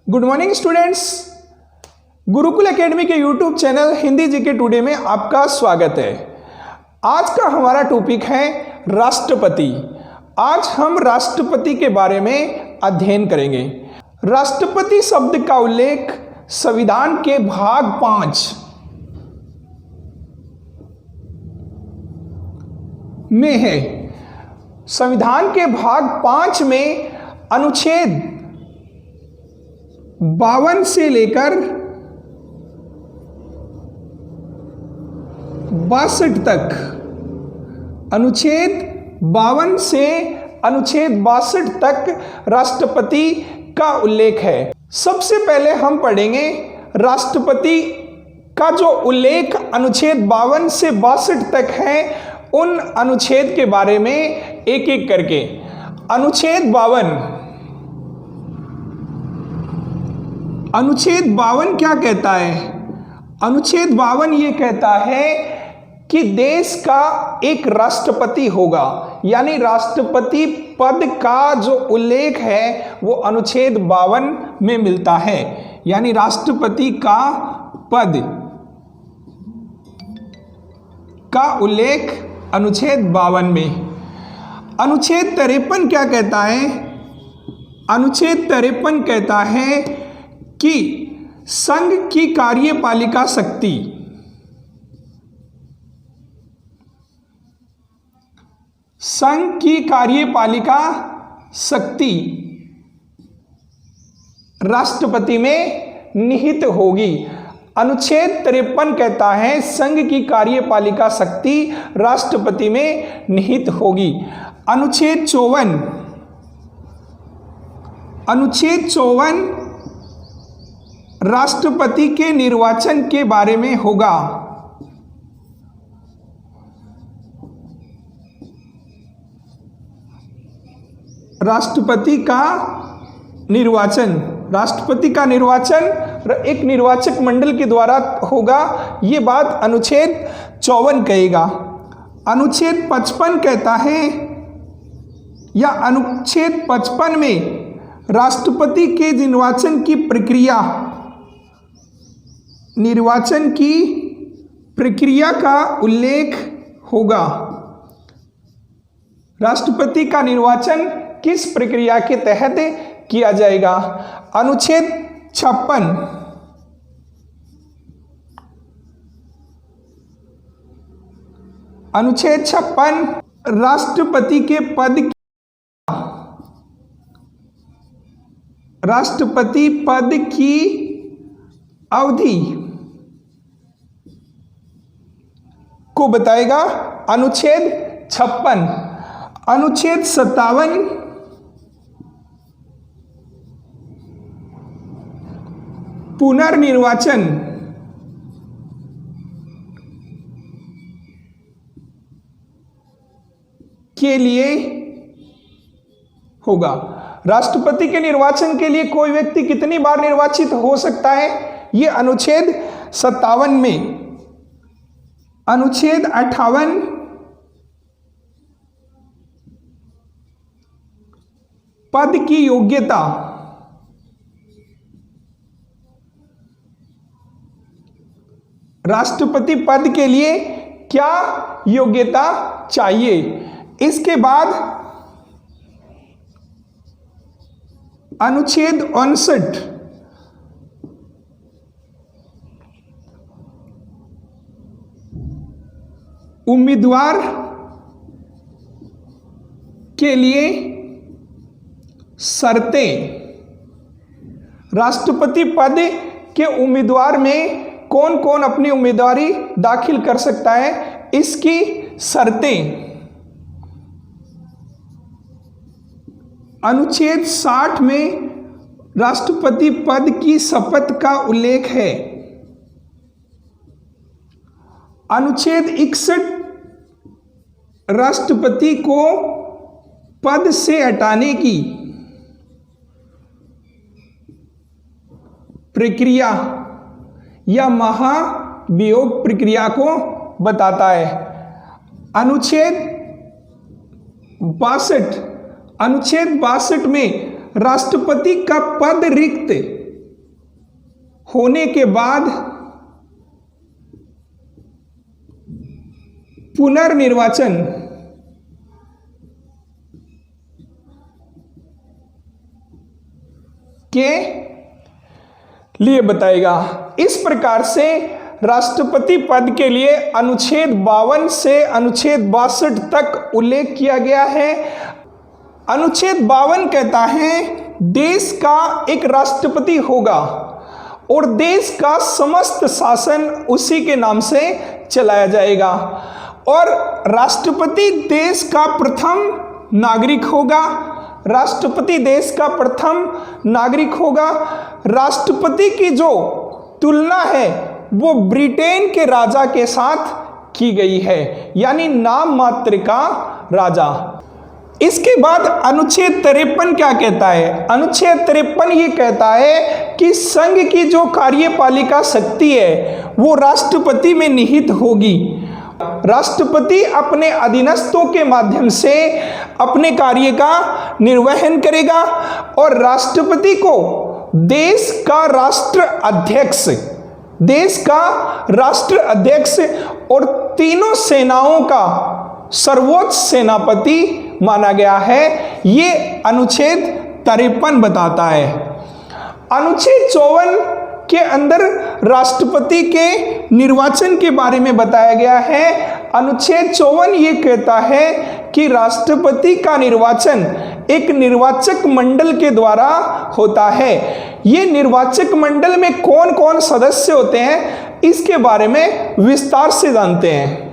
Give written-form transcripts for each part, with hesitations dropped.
Good morning students. Gurukul academy के YouTube channel Hindi GK today में आपका स्वागत है। आज का हमारा टॉपिक है राष्ट्रपति। आज हम राष्ट्रपति के बारे में अध्ययन करेंगे। राष्ट्रपति शब्द का उल्लेख संविधान के भाग 5 में है। संविधान के भाग 5 में अनुच्छेद 52 से लेकर 62 तक, अनुच्छेद 52 से अनुच्छेद 62 तक राष्ट्रपति का उल्लेख है। सबसे पहले हम पढ़ेंगे राष्ट्रपति का जो उल्लेख अनुच्छेद 52 से 62 तक है, उन अनुच्छेद के बारे में एक एक करके। अनुच्छेद 52 क्या कहता है? अनुच्छेद 52 ये कहता है कि देश का एक राष्ट्रपति होगा, यानी राष्ट्रपति पद का जो उल्लेख है वो अनुच्छेद 52 में मिलता है। यानी राष्ट्रपति का पद का उल्लेख अनुच्छेद 52 में। अनुच्छेद 53 क्या कहता है? अनुच्छेद 53 कहता है कि संघ की कार्यपालिका शक्ति राष्ट्रपति में निहित होगी। अनुच्छेद 53 कहता है संघ की कार्यपालिका शक्ति राष्ट्रपति में निहित होगी। अनुच्छेद 54 राष्ट्रपति के निर्वाचन के बारे में होगा। राष्ट्रपति का निर्वाचन एक निर्वाचक मंडल के द्वारा होगा। ये बात अनुच्छेद 54 कहेगा। अनुच्छेद 55 कहता है, या अनुच्छेद 55 में राष्ट्रपति के निर्वाचन की प्रक्रिया का उल्लेख होगा। राष्ट्रपति का निर्वाचन किस प्रक्रिया के तहत किया जाएगा? अनुच्छेद 56 राष्ट्रपति पद की अवधि को बताएगा। अनुच्छेद 56। अनुच्छेद 57 पुनर्निर्वाचन के लिए होगा। राष्ट्रपति के निर्वाचन के लिए कोई व्यक्ति कितनी बार निर्वाचित हो सकता है? ये अनुच्छेद 57 में। अनुच्छेद 58 पद की योग्यता राष्ट्रपति पद के लिए क्या योग्यता चाहिए? इसके बाद अनुच्छेद 59 उम्मीदवार के लिए शर्तें। राष्ट्रपति पद के उम्मीदवार में कौन कौन अपनी उम्मीदवारी दाखिल कर सकता है, इसकी शर्तें। अनुच्छेद 60 में राष्ट्रपति पद की शपथ का उल्लेख है। अनुच्छेद 61 राष्ट्रपति को पद से हटाने की प्रक्रिया या महाभियोग प्रक्रिया को बताता है। अनुच्छेद 62 में राष्ट्रपति का पद रिक्त होने के बाद पुनर्निर्वाचन के लिए बताएगा। इस प्रकार से राष्ट्रपति पद के लिए अनुच्छेद 52 से अनुच्छेद 62 तक उल्लेख किया गया है। अनुच्छेद 52 कहता है देश का एक राष्ट्रपति होगा और देश का समस्त शासन उसी के नाम से चलाया जाएगा, और राष्ट्रपति देश का प्रथम नागरिक होगा। राष्ट्रपति देश का प्रथम नागरिक होगा। राष्ट्रपति की जो तुलना है वो ब्रिटेन के राजा के साथ की गई है, यानी नाम मात्र का राजा। इसके बाद अनुच्छेद 53 क्या कहता है? अनुच्छेद 53 ये कहता है कि संघ की जो कार्यपालिका शक्ति है वो राष्ट्रपति में निहित होगी। राष्ट्रपति अपने अधीनस्थों के माध्यम से अपने कार्य का निर्वहन करेगा और राष्ट्रपति को देश का राष्ट्र अध्यक्ष और तीनों सेनाओं का सर्वोच्च सेनापति माना गया है। ये अनुच्छेद 53 बताता है। अनुच्छेद 54 के अंदर राष्ट्रपति के निर्वाचन के बारे में बताया गया है। अनुच्छेद 54 ये कहता है कि राष्ट्रपति का निर्वाचन एक निर्वाचक मंडल के द्वारा होता है। ये निर्वाचक मंडल में कौन कौन सदस्य होते हैं इसके बारे में विस्तार से जानते हैं।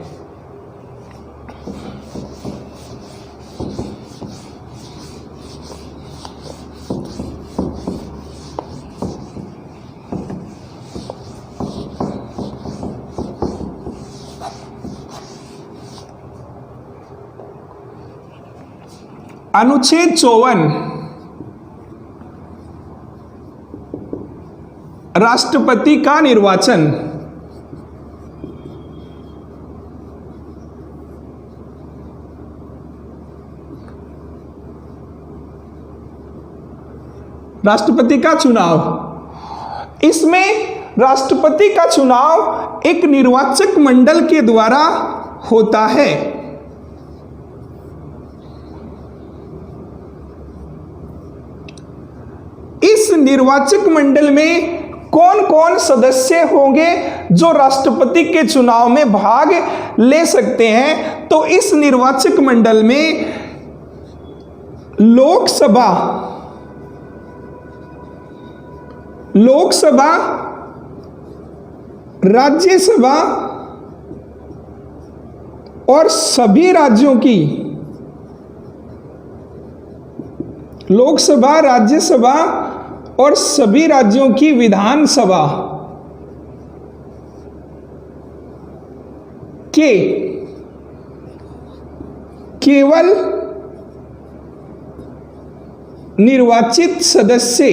अनुच्छेद 54 राष्ट्रपति का निर्वाचन। राष्ट्रपति का चुनाव, इसमें राष्ट्रपति का चुनाव एक निर्वाचक मंडल के द्वारा होता है। इस निर्वाचक मंडल में कौन कौन सदस्य होंगे जो राष्ट्रपति के चुनाव में भाग ले सकते हैं? तो इस निर्वाचक मंडल में लोकसभा, राज्यसभा और सभी राज्यों की लोकसभा, राज्यसभा और सभी राज्यों की विधानसभा के केवल निर्वाचित सदस्य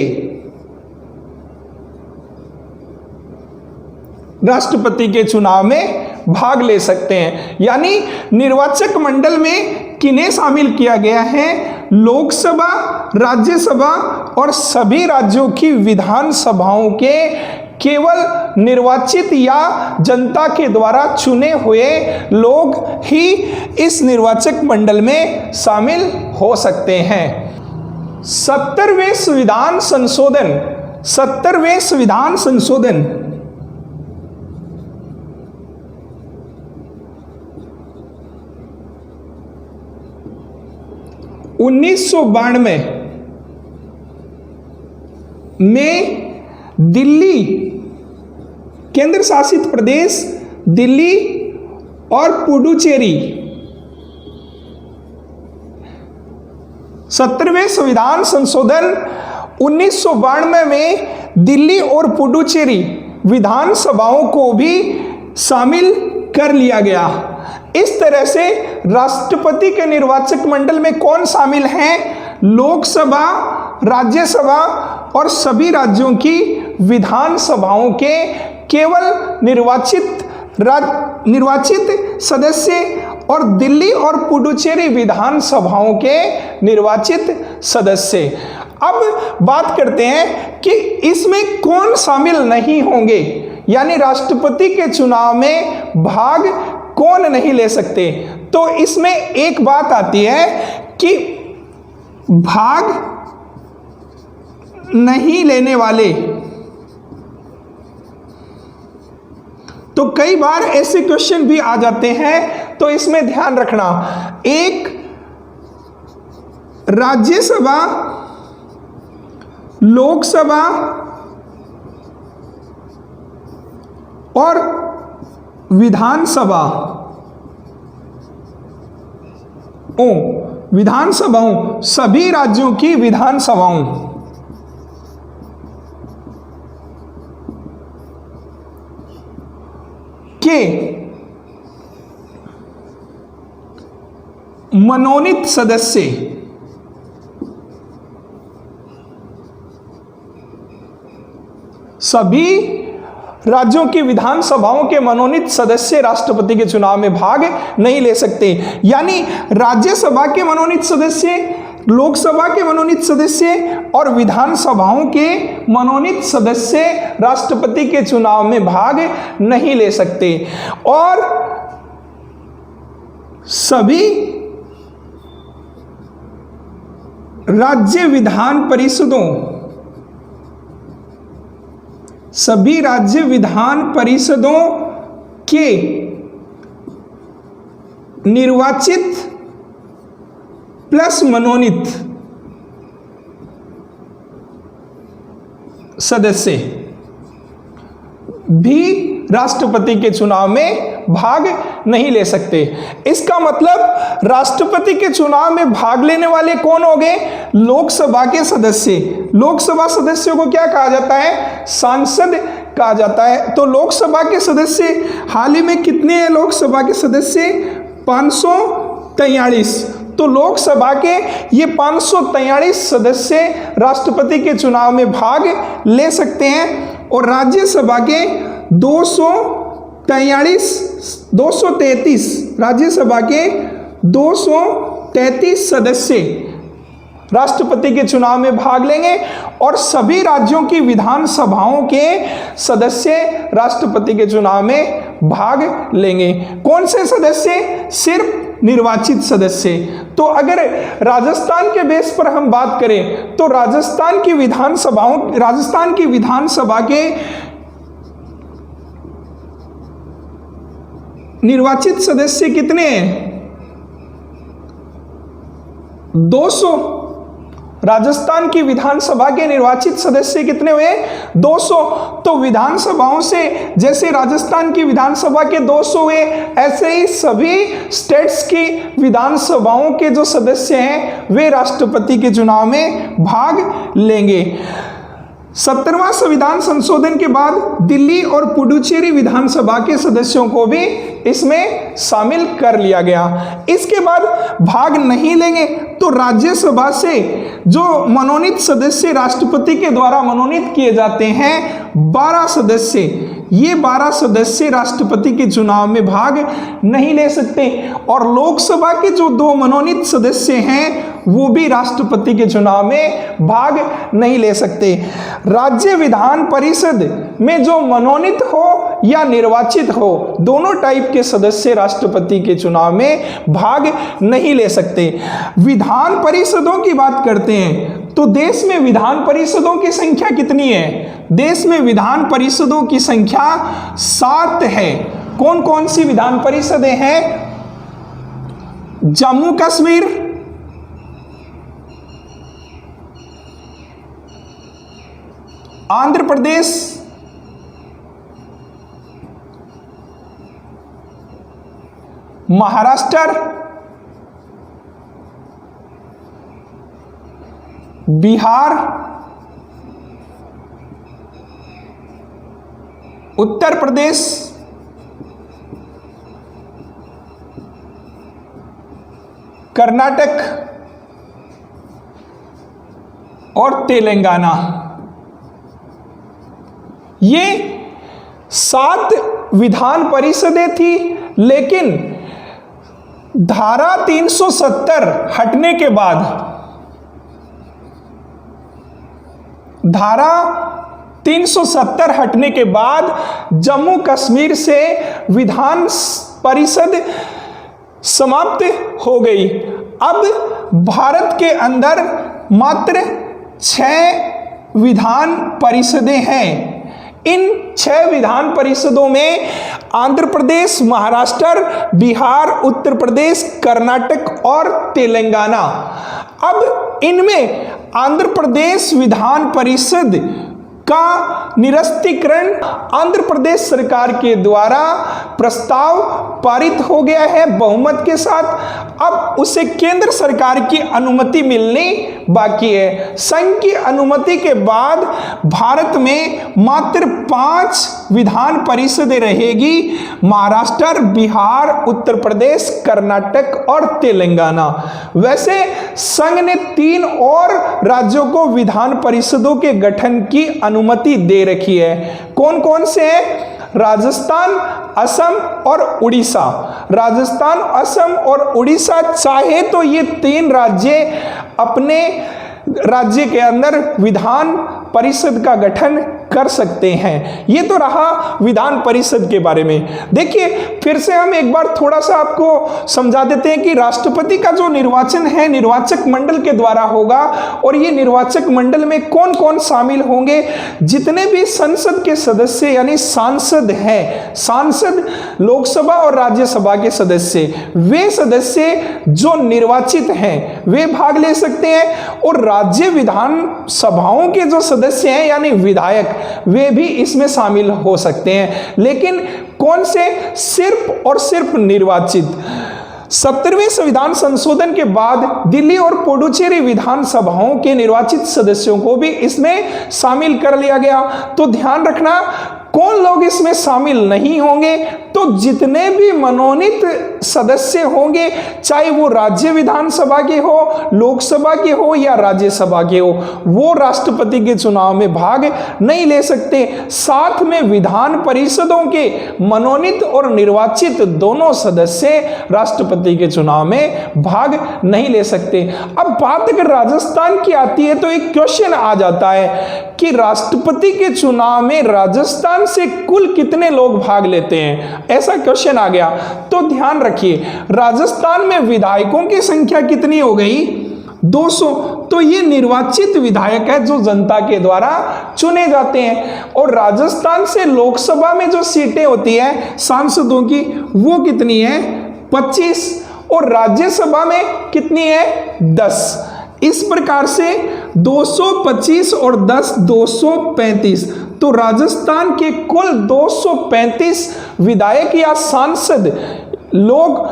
राष्ट्रपति के चुनाव में भाग ले सकते हैं। यानी निर्वाचक मंडल में किन्हें शामिल किया गया है? लोकसभा, राज्यसभा और सभी राज्यों की विधानसभाओं के केवल निर्वाचित या जनता के द्वारा चुने हुए लोग ही इस निर्वाचक मंडल में शामिल हो सकते हैं। 70वें संविधान संशोधन 1992 में दिल्ली, केंद्र शासित प्रदेश दिल्ली और पुडुचेरी 70वें संविधान संशोधन 1992 में दिल्ली और पुडुचेरी विधानसभाओं को भी शामिल कर लिया गया। इस तरह से राष्ट्रपति के निर्वाचक मंडल में कौन शामिल हैं? लोकसभा, राज्यसभा और सभी राज्यों की विधानसभाओं के केवल निर्वाचित सदस्य और दिल्ली और पुडुचेरी विधानसभाओं के निर्वाचित सदस्य। अब बात करते हैं कि इसमें कौन शामिल नहीं होंगे, यानी राष्ट्रपति के चुनाव में भाग कौन नहीं ले सकते। तो इसमें एक बात आती है कि भाग नहीं लेने वाले, तो कई बार ऐसे क्वेश्चन भी आ जाते हैं, तो इसमें ध्यान रखना। एक, राज्यसभा, लोकसभा और विधानसभा, विधानसभाओं, सभी राज्यों की विधानसभाओं के मनोनीत सदस्य, सभी राज्यों की विधानसभाओं के मनोनीत सदस्य राष्ट्रपति के चुनाव में भाग नहीं ले सकते। यानी राज्यसभा के मनोनीत सदस्य, लोकसभा के मनोनीत सदस्य और विधानसभाओं के मनोनीत सदस्य राष्ट्रपति के चुनाव में भाग नहीं ले सकते। और सभी राज्य विधान परिषदों, सभी राज्य विधान परिषदों के निर्वाचित प्लस मनोनीत सदस्य भी राष्ट्रपति के चुनाव में भाग नहीं ले सकते। इसका मतलब राष्ट्रपति के चुनाव में भाग लेने वाले कौन हो गए? लोकसभा के सदस्य। लोकसभा सदस्यों को क्या कहा जाता है? सांसद कहा जाता है। तो लोकसभा के सदस्य हाल ही में कितने हैं? लोकसभा के सदस्य 543। तो लोकसभा के ये 543 सदस्य राष्ट्रपति के चुनाव में भाग ले सकते हैं और राज्यसभा के 233 राज्यसभा के 233 सदस्य राष्ट्रपति के चुनाव में भाग लेंगे और सभी राज्यों की विधानसभाओं के सदस्य राष्ट्रपति के चुनाव में भाग लेंगे। कौन से सदस्य? सिर्फ निर्वाचित सदस्य। तो अगर राजस्थान के बेस पर हम बात करें तो राजस्थान की विधानसभा के निर्वाचित सदस्य कितने हैं? 200। राजस्थान की विधानसभा के निर्वाचित सदस्य कितने हुए? 200। तो विधानसभाओं से जैसे राजस्थान की विधानसभा के 200 हुए, ऐसे ही सभी स्टेट्स की विधानसभाओं के जो सदस्य हैं वे राष्ट्रपति के चुनाव में भाग लेंगे। 17वां संविधान संशोधन के बाद दिल्ली और पुडुचेरी विधानसभा के सदस्यों को भी इसमें शामिल कर लिया गया। इसके बाद भाग नहीं लेंगे तो राज्यसभा से जो मनोनीत सदस्य राष्ट्रपति के द्वारा मनोनीत किए जाते हैं 12 सदस्य, ये 12 सदस्य राष्ट्रपति के चुनाव में भाग नहीं ले सकते और लोकसभा के जो 2 मनोनीत सदस्य हैं वो भी राष्ट्रपति के चुनाव में भाग नहीं ले सकते। राज्य विधान परिषद में जो मनोनीत हो या निर्वाचित हो, दोनों टाइप के सदस्य राष्ट्रपति के चुनाव में भाग नहीं ले सकते। विधान परिषदों की बात करते हैं तो देश में विधान परिषदों की संख्या कितनी है? देश में विधान परिषदों की संख्या 7 है। कौन कौन सी विधान परिषदें हैं? जम्मू कश्मीर, आंध्र प्रदेश, महाराष्ट्र, बिहार, उत्तर प्रदेश, कर्नाटक और तेलंगाना। ये 7 विधान परिषदें थी, लेकिन धारा 370 हटने के बाद धारा 370 हटने के बाद जम्मू कश्मीर से विधान परिषद समाप्त हो गई। अब भारत के अंदर मात्र 6 विधान परिषदें हैं। इन 6 विधान परिषदों में आंध्र प्रदेश, महाराष्ट्र, बिहार, उत्तर प्रदेश, कर्नाटक और तेलंगाना। अब इनमें आंध्र प्रदेश विधान परिषद का निरस्तीकरण आंध्र प्रदेश सरकार के द्वारा प्रस्ताव पारित हो गया है बहुमत के साथ। अब उसे केंद्र सरकार की अनुमति मिलनी बाकी है। संघ की अनुमति के बाद भारत में मात्र 5 विधान परिषदें रहेगी, महाराष्ट्र, बिहार, उत्तर प्रदेश, कर्नाटक और तेलंगाना। वैसे संघ ने 3 और राज्यों को विधान परिषदों के गठन की अनुमति दे रखी है। कौन कौन से हैं? राजस्थान, असम और उड़ीसा। राजस्थान, असम और उड़ीसा चाहे तो ये 3 राज्य अपने राज्य के अंदर विधान परिषद का गठन कर सकते हैं। ये तो रहा विधान परिषद के बारे में। देखिए फिर से हम एक बार थोड़ा सा आपको समझा देते हैं कि राष्ट्रपति का जो निर्वाचन है निर्वाचक मंडल के द्वारा होगा। और ये निर्वाचक मंडल में कौन कौन शामिल होंगे? जितने भी संसद के सदस्य यानी सांसद हैं, सांसद लोकसभा और राज्यसभा के सदस्य, वे सदस्य जो निर्वाचित हैं वे भाग ले सकते हैं। और राज्य विधान सभाओं के जो सदस्य हैं यानी विधायक, वे भी इसमें शामिल हो सकते हैं। लेकिन कौन से? सिर्फ और सिर्फ निर्वाचित। 70वें संविधान संशोधन के बाद दिल्ली और पुडुचेरी विधानसभाओं के निर्वाचित सदस्यों को भी इसमें शामिल कर लिया गया। तो ध्यान रखना कौन लोग इसमें शामिल नहीं होंगे? तो जितने भी मनोनीत सदस्य होंगे, चाहे वो राज्य विधानसभा के हो, लोकसभा के हो या राज्यसभा के हो, वो राष्ट्रपति के चुनाव में भाग नहीं ले सकते। साथ में विधान परिषदों के मनोनीत और निर्वाचित दोनों सदस्य राष्ट्रपति के चुनाव में भाग नहीं ले सकते। अब बात अगर राजस्थान की आती है तो एक क्वेश्चन आ जाता है कि राष्ट्रपति के चुनाव में राजस्थान से कुल कितने लोग भाग लेते हैं? ऐसा क्वेश्चन आ गया। तो ध्यान रखिए राजस्थान में विधायकों की संख्या कितनी हो गई? 200। तो ये निर्वाचित विधायक है जो जनता के द्वारा चुने जाते हैं। और राजस्थान से लोकसभा में जो सीटें होती हैं सांसदों की वो कितनी है? 25। और राज्यसभा में कितनी है? 10। इस प्रकार से 225 और 10 235। तो राजस्थान के कुल 235 विधायक या सांसद लोग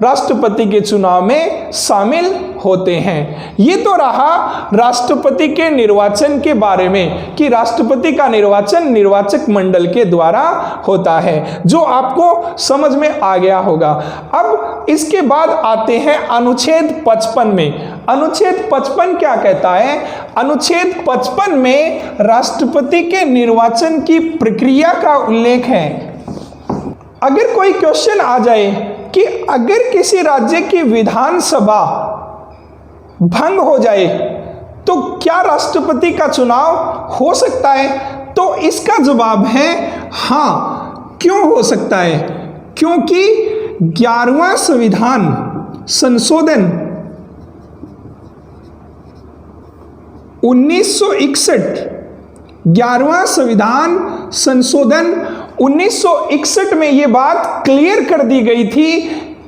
राष्ट्रपति के चुनाव में शामिल होते हैं। ये तो रहा राष्ट्रपति के निर्वाचन के बारे में कि राष्ट्रपति का निर्वाचन निर्वाचक मंडल के द्वारा होता है, जो आपको समझ में आ गया होगा। अब इसके बाद आते हैं अनुच्छेद 55 में। अनुच्छेद 55 क्या कहता है? अनुच्छेद 55 में राष्ट्रपति के निर्वाचन की प्रक्रिया का उल्लेख है। अगर कोई क्वेश्चन आ जाए कि अगर किसी राज्य की विधानसभा भंग हो जाए तो क्या राष्ट्रपति का चुनाव हो सकता है? तो इसका जवाब है हाँ। क्यों हो सकता है? क्योंकि 11वां संविधान संशोधन 1961, 11वां संविधान संशोधन 1961 में यह बात क्लियर कर दी गई थी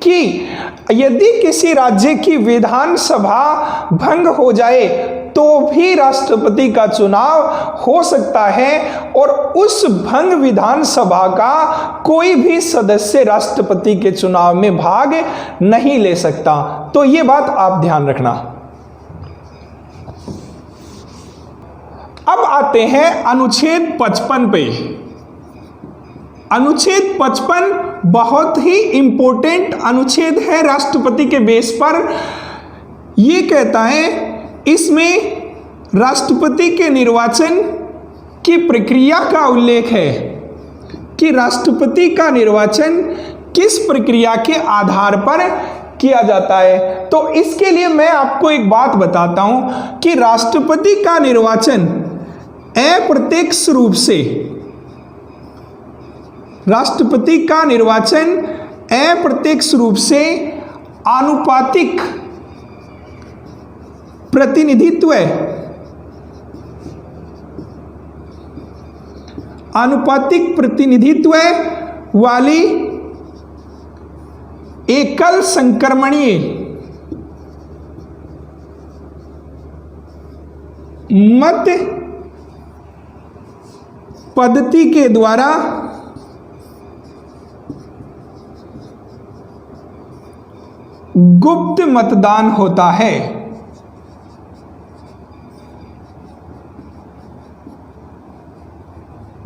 कि यदि किसी राज्य की विधानसभा भंग हो जाए तो भी राष्ट्रपति का चुनाव हो सकता है और उस भंग विधानसभा का कोई भी सदस्य राष्ट्रपति के चुनाव में भाग नहीं ले सकता। तो यह बात आप ध्यान रखना। अब आते हैं अनुच्छेद 55 पे। अनुच्छेद 55 बहुत ही इंपॉर्टेंट अनुच्छेद है राष्ट्रपति के बेस पर। यह कहता है इसमें राष्ट्रपति के निर्वाचन की प्रक्रिया का उल्लेख है कि राष्ट्रपति का निर्वाचन किस प्रक्रिया के आधार पर किया जाता है। तो इसके लिए मैं आपको एक बात बताता हूं कि राष्ट्रपति का निर्वाचन अप्रत्यक्ष रूप से, राष्ट्रपति का निर्वाचन अप्रत्यक्ष रूप से आनुपातिक प्रतिनिधित्व, आनुपातिक प्रतिनिधित्व वाली एकल संक्रमणीय मत पद्धति के द्वारा गुप्त मतदान होता है।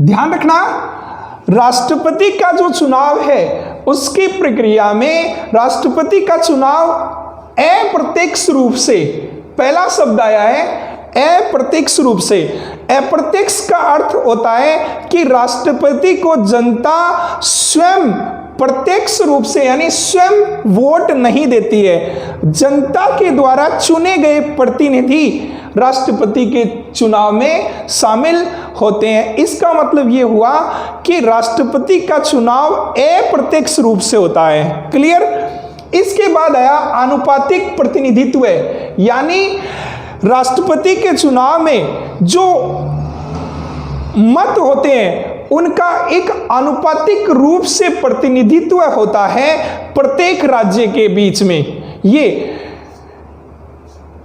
ध्यान रखना, राष्ट्रपति का जो चुनाव है उसकी प्रक्रिया में राष्ट्रपति का चुनाव अप्रत्यक्ष रूप से, पहला शब्द आया है अप्रत्यक्ष रूप से। अप्रत्यक्ष का अर्थ होता है कि राष्ट्रपति को जनता स्वयं प्रत्यक्ष रूप से यानी स्वयं वोट नहीं देती है, जनता के द्वारा चुने गए प्रतिनिधि राष्ट्रपति के चुनाव में शामिल होते हैं। इसका मतलब यह हुआ कि राष्ट्रपति का चुनाव अप्रत्यक्ष रूप से होता है। क्लियर? इसके बाद आया आनुपातिक प्रतिनिधित्व, यानी राष्ट्रपति के चुनाव में जो मत होते हैं उनका एक आनुपातिक रूप से प्रतिनिधित्व होता है प्रत्येक राज्य के बीच में। ये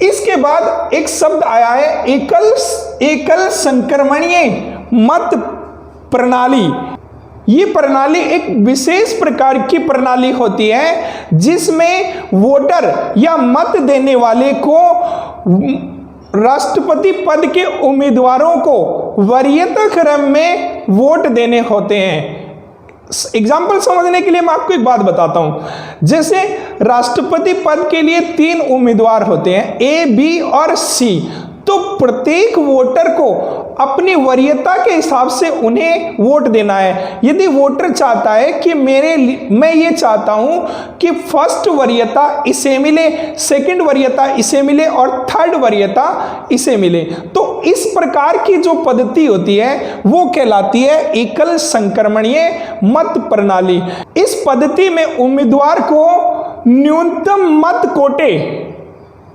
इसके बाद एक शब्द आया है एकल संक्रमणीय मत प्रणाली। ये प्रणाली एक विशेष प्रकार की प्रणाली होती है जिसमें वोटर या मत देने वाले को राष्ट्रपति पद के उम्मीदवारों को वरीयता क्रम में वोट देने होते हैं। एग्जाम्पल समझने के लिए मैं आपको एक बात बताता हूं। जैसे राष्ट्रपति पद के लिए 3 उम्मीदवार होते हैं, ए, बी और सी। तो प्रत्येक वोटर को अपनी वरीयता के हिसाब से उन्हें वोट देना है। यदि वोटर चाहता है कि मैं ये चाहता हूं कि फर्स्ट वरीयता इसे मिले, सेकंड वरीयता इसे मिले और थर्ड वरीयता इसे मिले, तो इस प्रकार की जो पद्धति होती है वो कहलाती है एकल संक्रमणीय मत प्रणाली। इस पद्धति में उम्मीदवार को न्यूनतम मत कोटे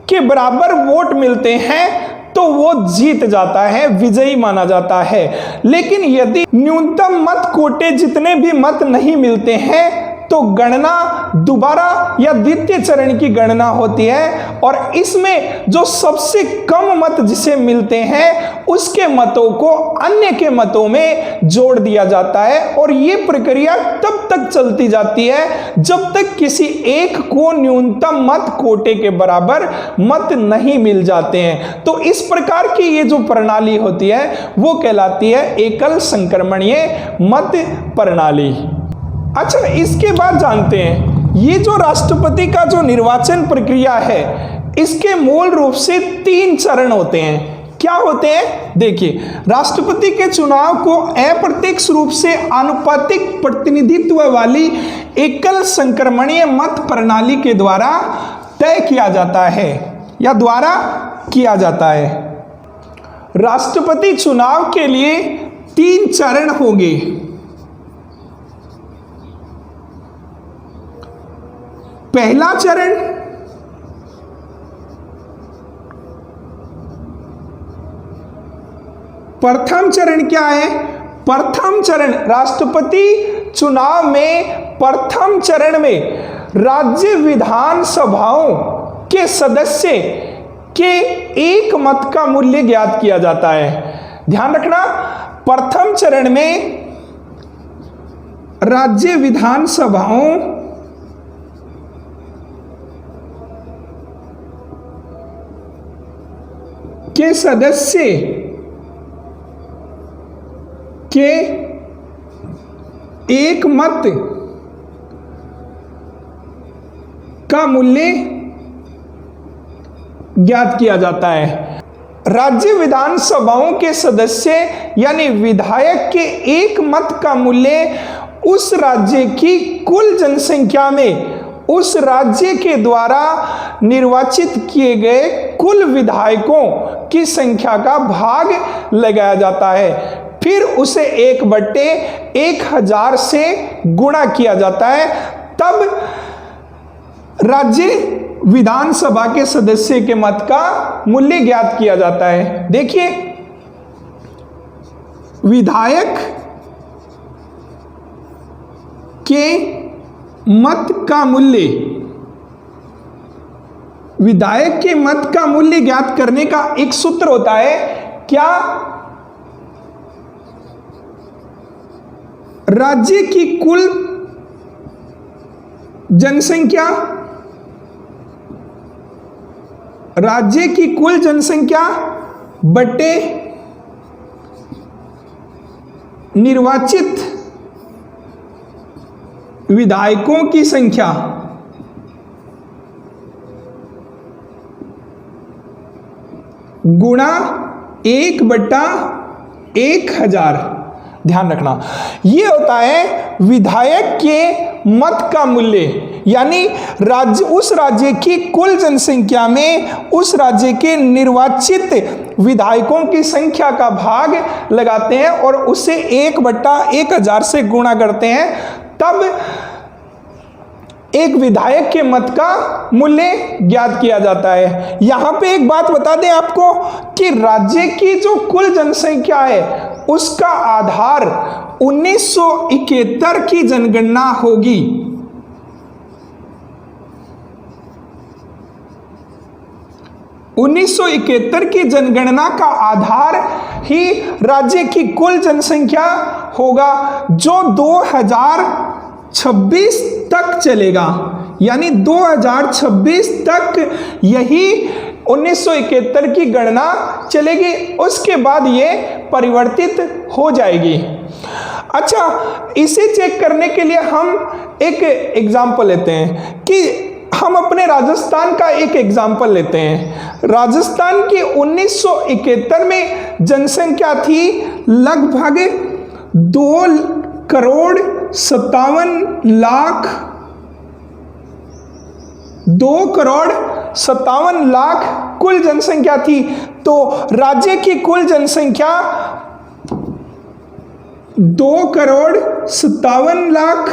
के बराबर वोट मिलते हैं तो वो जीत जाता है, विजयी माना जाता है। लेकिन यदि न्यूनतम मत कोटे जितने भी मत नहीं मिलते हैं तो गणना दोबारा या द्वितीय चरण की गणना होती है और इसमें जो सबसे कम मत जिसे मिलते हैं उसके मतों को अन्य के मतों में जोड़ दिया जाता है और ये प्रक्रिया तब तक चलती जाती है जब तक किसी एक को न्यूनतम मत कोटे के बराबर मत नहीं मिल जाते हैं। तो इस प्रकार की ये जो प्रणाली होती है वो कहलाती है एकल संक्रमणीय मत प्रणाली। अच्छा, इसके बाद जानते हैं ये जो राष्ट्रपति का जो निर्वाचन प्रक्रिया है इसके मूल रूप से 3 चरण होते हैं। क्या होते हैं? देखिए, राष्ट्रपति के चुनाव को अप्रत्यक्ष रूप से आनुपातिक प्रतिनिधित्व वाली एकल संक्रमणीय मत प्रणाली के द्वारा तय किया जाता है या द्वारा किया जाता है। राष्ट्रपति चुनाव के लिए 3 चरण होंगे। पहला चरण प्रथम चरण क्या है? प्रथम चरण राष्ट्रपति चुनाव में प्रथम चरण में राज्य विधानसभाओं के सदस्य के एक मत का मूल्य ज्ञात किया जाता है। ध्यान रखना, प्रथम चरण में राज्य विधानसभाओं के सदस्य के एक मत का मूल्य ज्ञात किया जाता है। राज्य विधानसभाओं के सदस्य यानी विधायक के एक मत का मूल्य उस राज्य की कुल जनसंख्या में उस राज्य के द्वारा निर्वाचित किए गए कुल विधायकों की संख्या का भाग लगाया जाता है, फिर उसे 1/1000 से गुणा किया जाता है, तब राज्य विधानसभा के सदस्य के मत का मूल्य ज्ञात किया जाता है। देखिए, विधायक के मत का मूल्य, विधायक के मत का मूल्य ज्ञात करने का एक सूत्र होता है क्या? राज्य की कुल जनसंख्या, राज्य की कुल जनसंख्या बटे निर्वाचित विधायकों की संख्या गुणा 1/1000। ध्यान रखना, यह होता है विधायक के मत का मूल्य, यानी राज्य, उस राज्य की कुल जनसंख्या में उस राज्य के निर्वाचित विधायकों की संख्या का भाग लगाते हैं और उसे 1/1000 से गुणा करते हैं, तब एक विधायक के मत का मूल्य ज्ञात किया जाता है। यहां पे एक बात बता दें आपको कि राज्य की जो कुल जनसंख्या है उसका आधार 1971 की जनगणना होगी। उन्नीस की जनगणना का आधार ही राज्य की कुल जनसंख्या होगा, जो 2026 तक चलेगा, यानी 2026 तक यही 1971 की गणना चलेगी, उसके बाद ये परिवर्तित हो जाएगी। अच्छा, इसे चेक करने के लिए हम एक एग्जाम्पल लेते हैं कि हम अपने राजस्थान का एक एग्जाम्पल लेते हैं। राजस्थान की 1971 में जनसंख्या थी लगभग 2,57,00,000 कुल जनसंख्या थी। तो राज्य की कुल जनसंख्या 2,57,00,000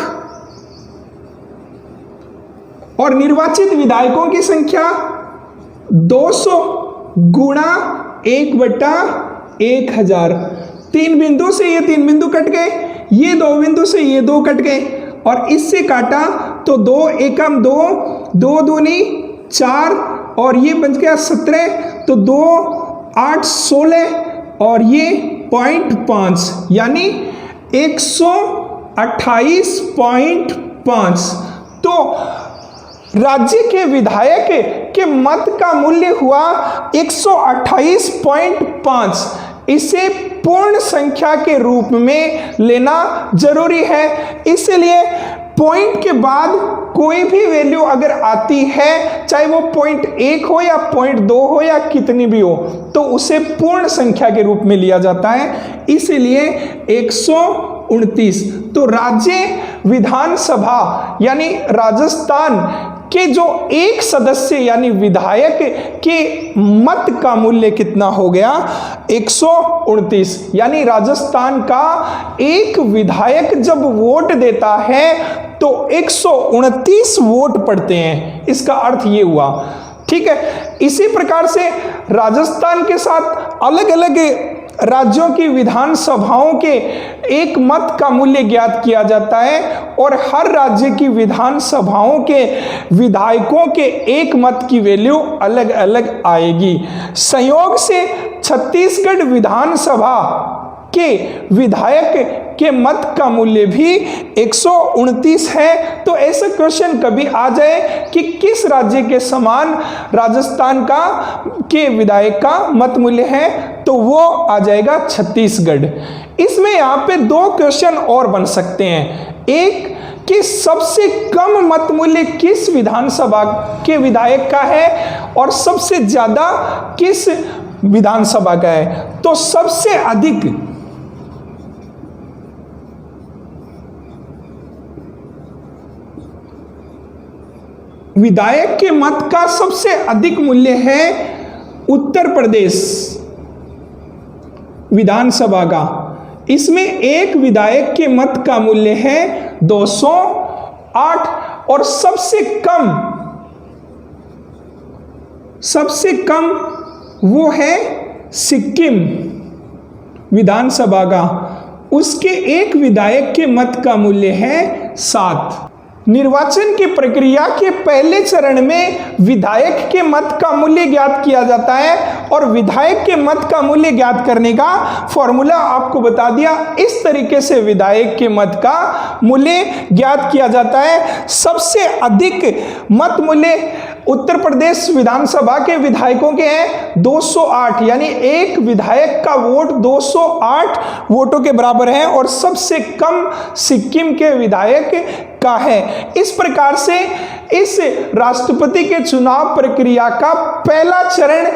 और निर्वाचित विधायकों की संख्या 200 गुणा 1/1000। 3 बिंदु से ये 3 बिंदु कट गए, ये 2 बिंदु से ये 2 कट गए और इससे काटा तो 2 एकम 2, 2 दूनी 4 और ये बच गया 17, तो 2 8 16 और ये 0.5 यानी 128.5। तो राज्य के विधायक के मत का मूल्य हुआ 128.5। इसे पूर्ण संख्या के रूप में लेना जरूरी है, इसलिए पॉइंट के बाद कोई भी वैल्यू अगर आती है, चाहे वो 0.1 हो या 0.2 हो या कितनी भी हो, तो उसे पूर्ण संख्या के रूप में लिया जाता है, इसलिए 129। तो राज्य विधानसभा यानी राजस्थान के जो एक सदस्य यानी विधायक के मत का मूल्य कितना हो गया? 129। यानी राजस्थान का एक विधायक जब वोट देता है तो 129 वोट पड़ते हैं, इसका अर्थ ये हुआ। ठीक है, इसी प्रकार से राजस्थान के साथ अलग अलग राज्यों की विधानसभाओं के एक मत का मूल्य ज्ञात किया जाता है और हर राज्य की विधानसभाओं के विधायकों के एक मत की वैल्यू अलग अलग आएगी। संयोग से छत्तीसगढ़ विधानसभा के विधायक के मत का मूल्य भी 129 है। तो ऐसा क्वेश्चन कभी आ जाए कि किस राज्य के समान राजस्थान का के विधायक का मत मूल्य है, तो वो आ जाएगा छत्तीसगढ़। इसमें यहाँ पे 2 क्वेश्चन और बन सकते हैं। एक कि सबसे कम मत मूल्य किस विधानसभा के विधायक का है और सबसे ज्यादा किस विधानसभा का है। तो सबसे अधिक विधायक के मत का सबसे अधिक मूल्य है उत्तर प्रदेश विधानसभा का। इसमें एक विधायक के मत का मूल्य है 208 और सबसे कम वो है सिक्किम विधानसभा का, उसके एक विधायक के मत का मूल्य है 7। निर्वाचन की प्रक्रिया के पहले चरण में विधायक के मत का मूल्य ज्ञात किया जाता है और विधायक के मत का मूल्य ज्ञात करने का फॉर्मूला आपको बता दिया। इस तरीके से विधायक के मत का मूल्य ज्ञात किया जाता है। सबसे अधिक मत मूल्य उत्तर प्रदेश विधानसभा के विधायकों के हैं 208, यानी एक विधायक का वोट 208 वोटों के बराबर है और सबसे कम सिक्किम के विधायक का है। इस प्रकार से इस राष्ट्रपति के चुनाव प्रक्रिया का पहला चरण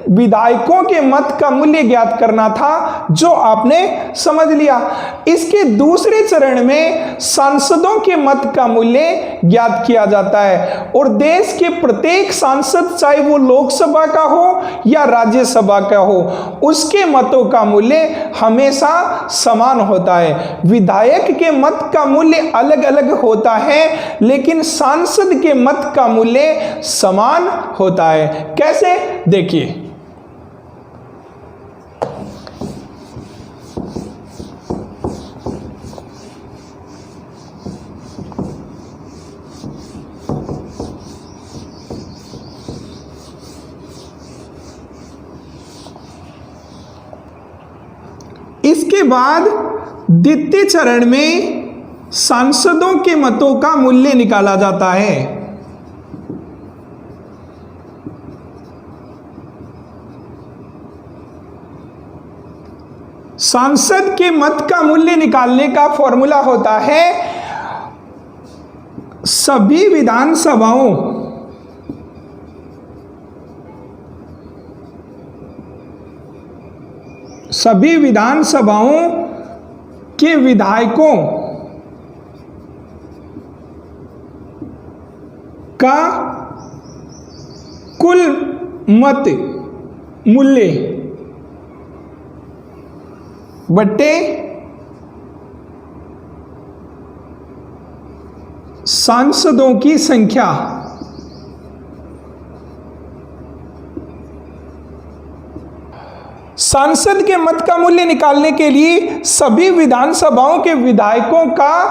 विधायकों के मत का मूल्य ज्ञात करना था, जो आपने समझ लिया। इसके दूसरे चरण में सांसदों के मत का मूल्य ज्ञात किया जाता है और देश के प्रत्येक सांसद, चाहे वो लोकसभा का हो या राज्यसभा का हो, उसके मतों का मूल्य हमेशा समान होता है। विधायक के मत का मूल्य अलग अलग होता है लेकिन सांसद के मत का मूल्य समान होता है। कैसे? देखिए, इसके बाद द्वितीय चरण में सांसदों के मतों का मूल्य निकाला जाता है। सांसद के मत का मूल्य निकालने का फॉर्मूला होता है सभी विधानसभाओं के विधायकों का कुल मत मूल्य बट्टे सांसदों की संख्या। सांसद के मत का मूल्य निकालने के लिए सभी विधानसभाओं के विधायकों का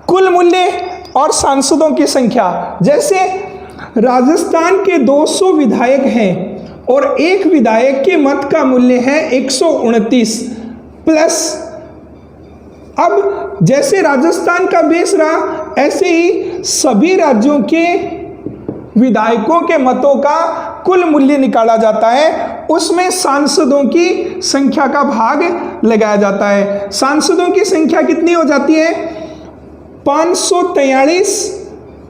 कुल मूल्य और सांसदों की संख्या। जैसे राजस्थान के 200 विधायक हैं और एक विधायक के मत का मूल्य है 129 प्लस, अब जैसे राजस्थान का बेस रहा ऐसे ही सभी राज्यों के विधायकों के मतों का कुल मूल्य निकाला जाता है, उसमें सांसदों की संख्या का भाग लगाया जाता है। सांसदों की संख्या कितनी हो जाती है? 543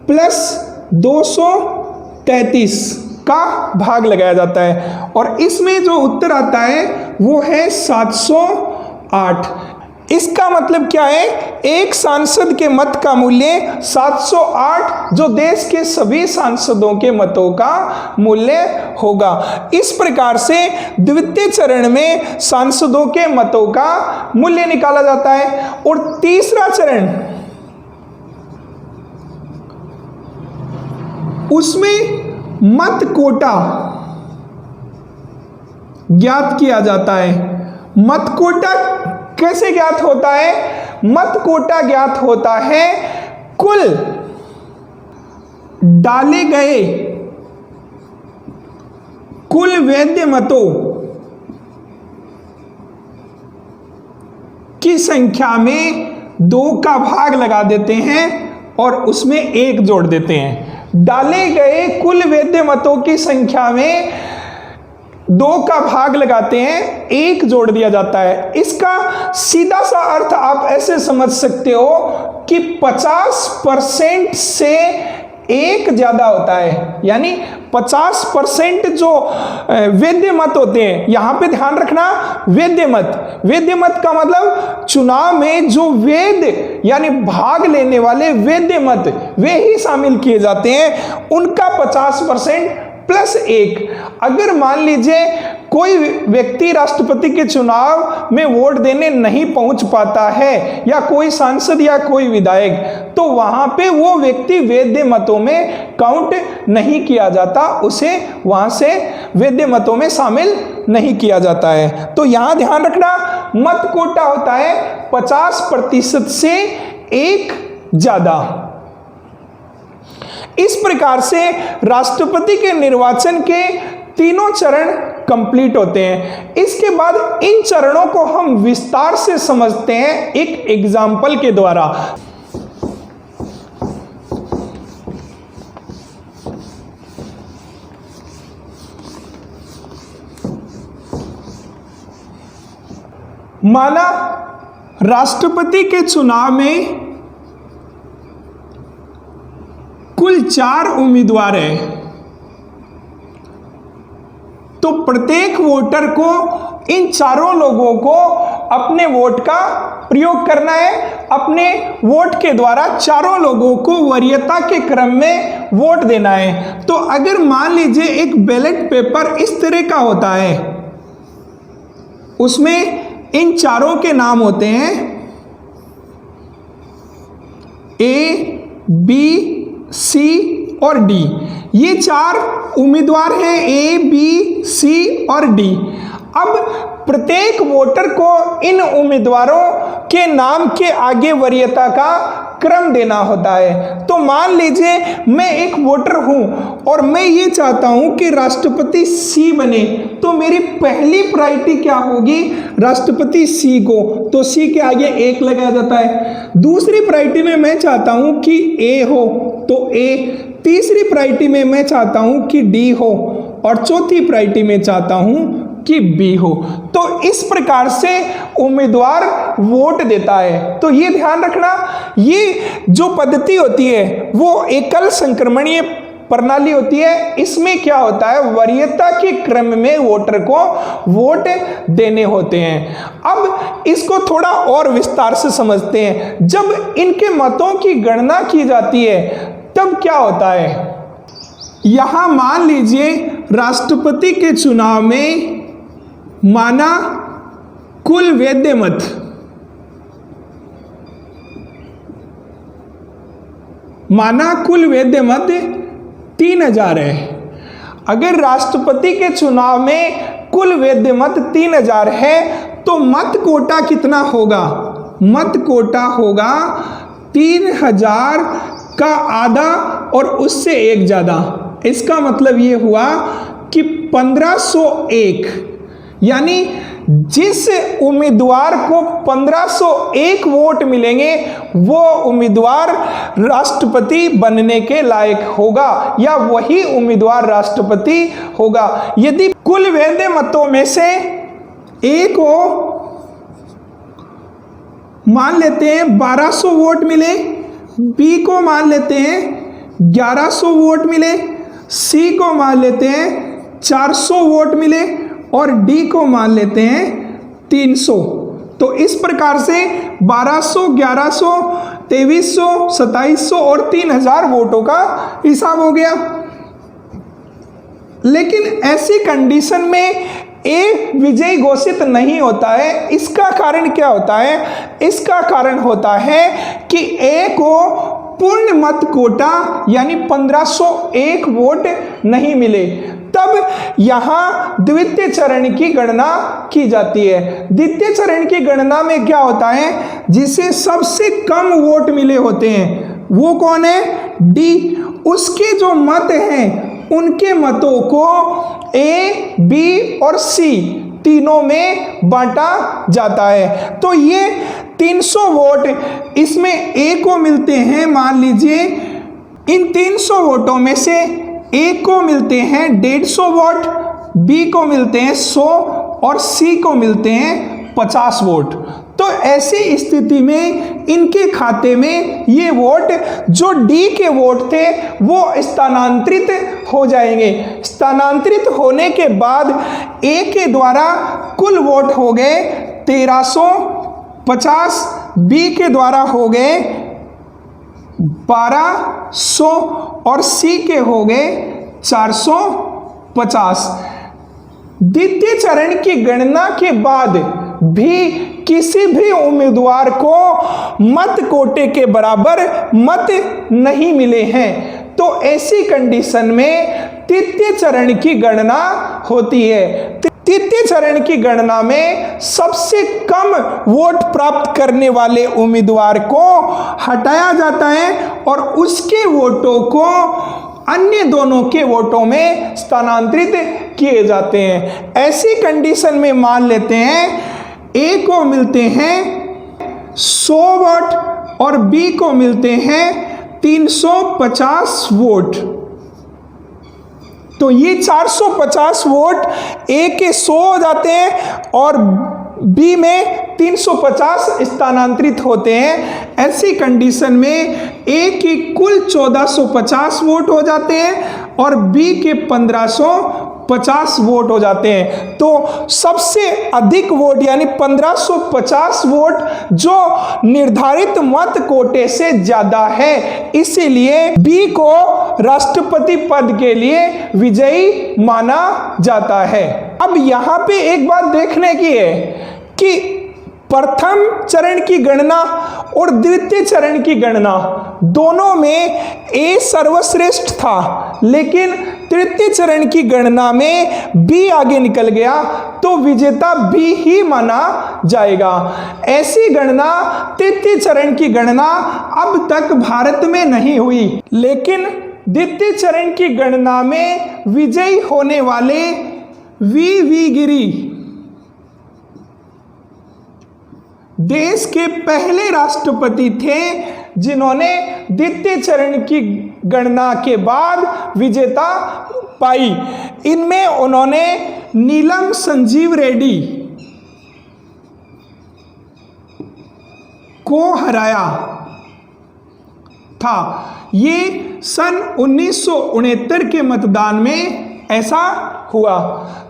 प्लस 233 का भाग लगाया जाता है और इसमें जो उत्तर आता है वो है 708। इसका मतलब क्या है? एक सांसद के मत का मूल्य 708 जो देश के सभी सांसदों के मतों का मूल्य होगा। इस प्रकार से द्वितीय चरण में सांसदों के मतों का मूल्य निकाला जाता है। और तीसरा चरण, उसमें मत कोटा ज्ञात किया जाता है। मत कोटा कैसे ज्ञात होता है? मत कोटा ज्ञात होता है कुल डाले गए कुल वैध मतों की संख्या में 2 का भाग लगा देते हैं और उसमें 1 जोड़ देते हैं। डाले गए कुल वैध मतों की संख्या में 2 का भाग लगाते हैं, 1 जोड़ दिया जाता है। इसका सीधा सा अर्थ आप ऐसे समझ सकते हो कि 50% से 1 ज्यादा होता है, यानी 50% जो वैध मत होते हैं, यहां पे ध्यान रखना वैध मत, वैध मत का मतलब चुनाव में जो वैध यानी भाग लेने वाले वैध मत वे ही शामिल किए जाते हैं, उनका 50% प्लस 1। अगर मान लीजिए कोई व्यक्ति राष्ट्रपति के चुनाव में वोट देने नहीं पहुंच पाता है, या कोई सांसद या कोई विधायक, तो वहां पे वो व्यक्ति वैध मतों में काउंट नहीं किया जाता, उसे वहां से वैध मतों में शामिल नहीं किया जाता है। तो यहां ध्यान रखना मत कोटा होता है 50% से एक ज्यादा। इस प्रकार से राष्ट्रपति के निर्वाचन के तीनों चरण कंप्लीट होते हैं। इसके बाद इन चरणों को हम विस्तार से समझते हैं एक एग्जाम्पल के द्वारा। माना राष्ट्रपति के चुनाव में कुल 4 उम्मीदवार हैं, तो प्रत्येक वोटर को इन चारों लोगों को अपने वोट का प्रयोग करना है। अपने वोट के द्वारा चारों लोगों को वरीयता के क्रम में वोट देना है। तो अगर मान लीजिए एक बैलेट पेपर इस तरह का होता है, उसमें इन चारों के नाम होते हैं ए, बी, सी और डी। ये 4 उम्मीदवार हैं, ए, बी, सी और डी। अब प्रत्येक वोटर को इन उम्मीदवारों के नाम के आगे वरीयता का क्रम देना होता है। तो मान लीजिए मैं एक वोटर हूं और मैं ये चाहता हूं कि राष्ट्रपति सी बने, तो मेरी पहली प्रायोरिटी क्या होगी? राष्ट्रपति सी को, तो सी के आगे 1 लगाया जाता है। दूसरी प्रायोरिटी में मैं चाहता हूं कि ए हो, तो ए। तीसरी प्रायोरिटी में मैं चाहता हूं कि डी हो, और चौथी प्रायोरिटी में चाहता हूं कि बी हो। तो इस प्रकार से उम्मीदवार वोट देता है। तो ये ध्यान रखना, ये जो पद्धति होती है वो एकल संक्रमणीय प्रणाली होती है। इसमें क्या होता है, वरीयता के क्रम में वोटर को वोट देने होते हैं। अब इसको थोड़ा और विस्तार से समझते हैं। जब इनके मतों की गणना की जाती है तब क्या होता है, यहां मान लीजिए राष्ट्रपति के चुनाव में माना कुल वैध मत माना कुल वैध मत 3000 है। अगर राष्ट्रपति के चुनाव में कुल वैध मत 3000 है तो मत कोटा कितना होगा? मत कोटा होगा 3000 का आधा और उससे एक ज्यादा। इसका मतलब ये हुआ कि 1501, यानी जिस उम्मीदवार को 1501 वोट मिलेंगे वो उम्मीदवार राष्ट्रपति बनने के लायक होगा, या वही उम्मीदवार राष्ट्रपति होगा। यदि कुल वैध मतों में से ए को मान लेते हैं 1200 वोट मिले, बी को मान लेते हैं 1100 वोट मिले, सी को मान लेते हैं 400 वोट मिले और डी को मान लेते हैं 300। तो इस प्रकार से 1200, 1100, 2300, 2700 और 3000 वोटों का हिसाब हो गया। लेकिन ऐसी कंडीशन में ए विजयी घोषित नहीं होता है। इसका कारण क्या होता है? इसका कारण होता है कि ए को पूर्ण मत कोटा यानी 1501 वोट नहीं मिले। तब यहां द्वितीय चरण की गणना की जाती है। द्वितीय चरण की गणना में क्या होता है, जिसे सबसे कम वोट मिले होते हैं वो कौन है? डी। उसके जो मत हैं उनके मतों को ए, बी और सी तीनों में बांटा जाता है। तो ये 300 वोट इसमें ए को मिलते हैं। मान लीजिए इन 300 वोटों में से ए को मिलते हैं 150 वोट, बी को मिलते हैं 100 और सी को मिलते हैं 50 वोट। तो तो ऐसी स्थिति में इनके खाते में ये वोट जो डी के वोट थे वो स्थानांतरित हो जाएंगे। स्थानांतरित होने के बाद ए के द्वारा कुल वोट हो गए 1350, बी के द्वारा हो गए 1200 और सी के हो गए 450। द्वितीय चरण की गणना के बाद भी किसी भी उम्मीदवार को मत कोटे के बराबर मत नहीं मिले हैं, तो ऐसी कंडीशन में तृतीय चरण की गणना होती है। तृतीय चरण की गणना में सबसे कम वोट प्राप्त करने वाले उम्मीदवार को हटाया जाता है और उसके वोटों को अन्य दोनों के वोटों में स्थानांतरित किए जाते हैं। ऐसी कंडीशन में मान लेते हैं ए को मिलते हैं 100 वोट और बी को मिलते हैं 350 वोट। तो ये 450 वोट ए के 100 हो जाते हैं और बी में 350 स्थानांतरित होते हैं। ऐसी कंडीशन में ए की कुल 1450 वोट हो जाते हैं और बी के 1550 वोट हो जाते हैं। तो सबसे अधिक वोट यानी 1550 वोट जो निर्धारित मत कोटे से ज्यादा है, इसीलिए बी को राष्ट्रपति पद के लिए विजयी माना जाता है। अब यहां पे एक बात देखने की है कि प्रथम चरण की गणना और द्वितीय चरण की गणना दोनों में ए सर्वश्रेष्ठ था, लेकिन तृतीय चरण की गणना में बी आगे निकल गया तो विजेता बी ही माना जाएगा। ऐसी गणना तृतीय चरण की गणना अब तक भारत में नहीं हुई, लेकिन द्वितीय चरण की गणना में विजयी होने वाले वी गिरी देश के पहले राष्ट्रपति थे जिन्होंने द्वितीय चरण की गणना के बाद विजेता पाई। इनमें उन्होंने नीलम संजीव रेड्डी को हराया था। ये सन 1969 के मतदान में ऐसा हुआ।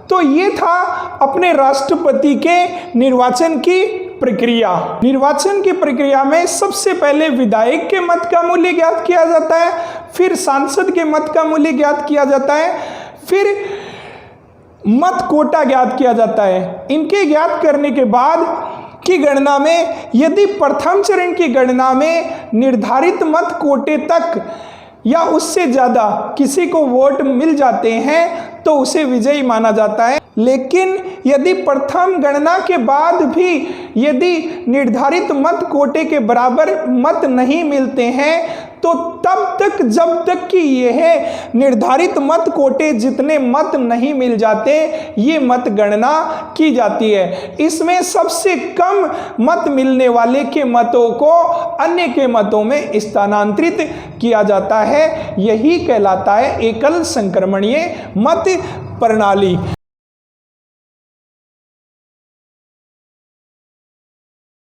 तो ये था अपने राष्ट्रपति के निर्वाचन की प्रक्रिया। निर्वाचन की प्रक्रिया में सबसे पहले विधायक के मत का मूल्य ज्ञात किया जाता है, फिर सांसद के मत का मूल्य ज्ञात किया जाता है, फिर मत कोटा ज्ञात किया जाता है। इनके ज्ञात करने के बाद की गणना में यदि प्रथम चरण की गणना में निर्धारित मत कोटे तक या उससे ज्यादा किसी को वोट मिल जाते हैं तो उसे विजयी माना जाता है। लेकिन यदि प्रथम गणना के बाद भी यदि निर्धारित मत कोटे के बराबर मत नहीं मिलते हैं तो तब तक जब तक कि यह निर्धारित मत कोटे जितने मत नहीं मिल जाते ये मत गणना की जाती है। इसमें सबसे कम मत मिलने वाले के मतों को अन्य के मतों में स्थानांतरित किया जाता है। यही कहलाता है एकल संक्रमणीय मत प्रणाली।